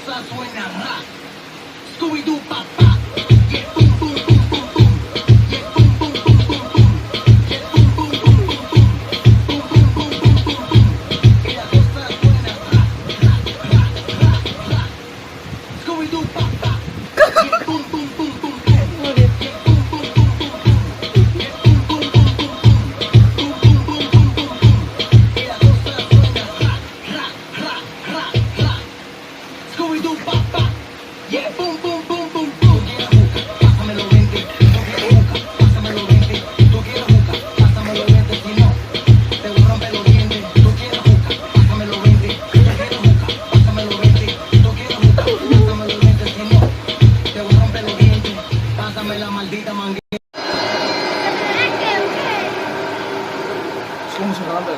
cosa suena ra. Scooby-Doo papá. Yeah, boom, boom, boom, boom, boom. Yeah, boom, boom, boom, boom, boom. Yeah, boom, boom, boom, boom, boom. Boom, boom, boom, boom, boom, boom. Y la cosa suena ra, ra, ra, ra, ra. Scooby-Doo papá. Yeah, boom, boom, boom, boom, boom. Yeah, boom, boom, boom, boom, boom. Yeah, boom, boom, boom, boom, boom. Boom, boom, boom, boom, boom, boom. Y la cosa suena ra, ra, ra, ra, ra. Scooby-Doo papá. Yeah, boom, boom, boom, boom, boom. Pásamelo 20. Yo quiero juca, pásamelo 20. Tú quieres juca, pásamelo 20. Si no, te voy a romper los dientes. Tú quieres juca, pásamelo 20. Yo quiero juca, pásamelo 20. Tú quieres juca, pásamelo 20. Si no, te voy a romper los dientes. Pásame la maldita manguera. Sung sa kalamba.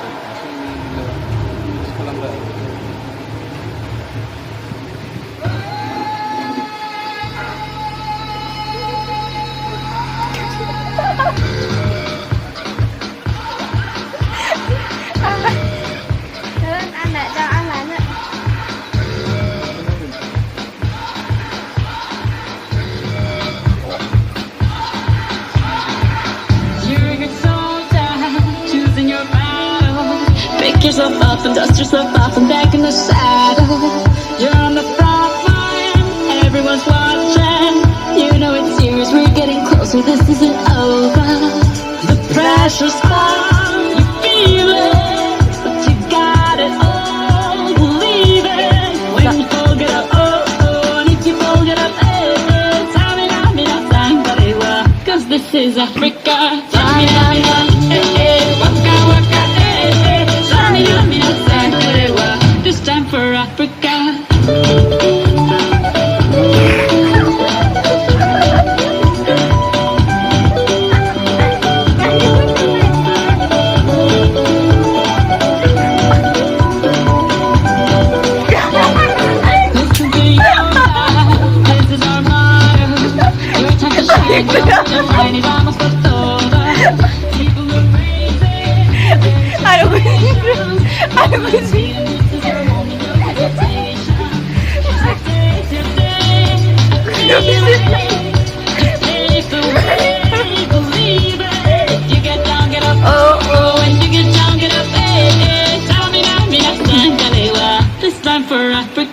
Sa kalamba. Lớn anh lại cho ăn lại nữa. You're a good soldier, choosing your battle. Pick yourself up and dust yourself off and back in the saddle. You're on the front line, everyone's watching. You know it's serious, we're getting closer, this isn't over. The pressure's on, you feel it, but you got it all, believe it. When you fold it up, oh, oh, and if you fold it up, eh, eh, tamina, mina, sangalewa, 'cause this is Africa. Tamina, mina, eh, eh, waka, waka, eh, eh, tamina, mina, sangalewa, this time for Africa. Listen to your life, this is our motto. Your time to shine, your mind is almost over. People are praising, Aduh, aduh, this is your moment of hesitation. Today's your day, feel it, take the way, believe it. If you get down, get up, oh, oh, when you get down, get up, eh, eh, tamina, mina, sangalewa, this time for Africa.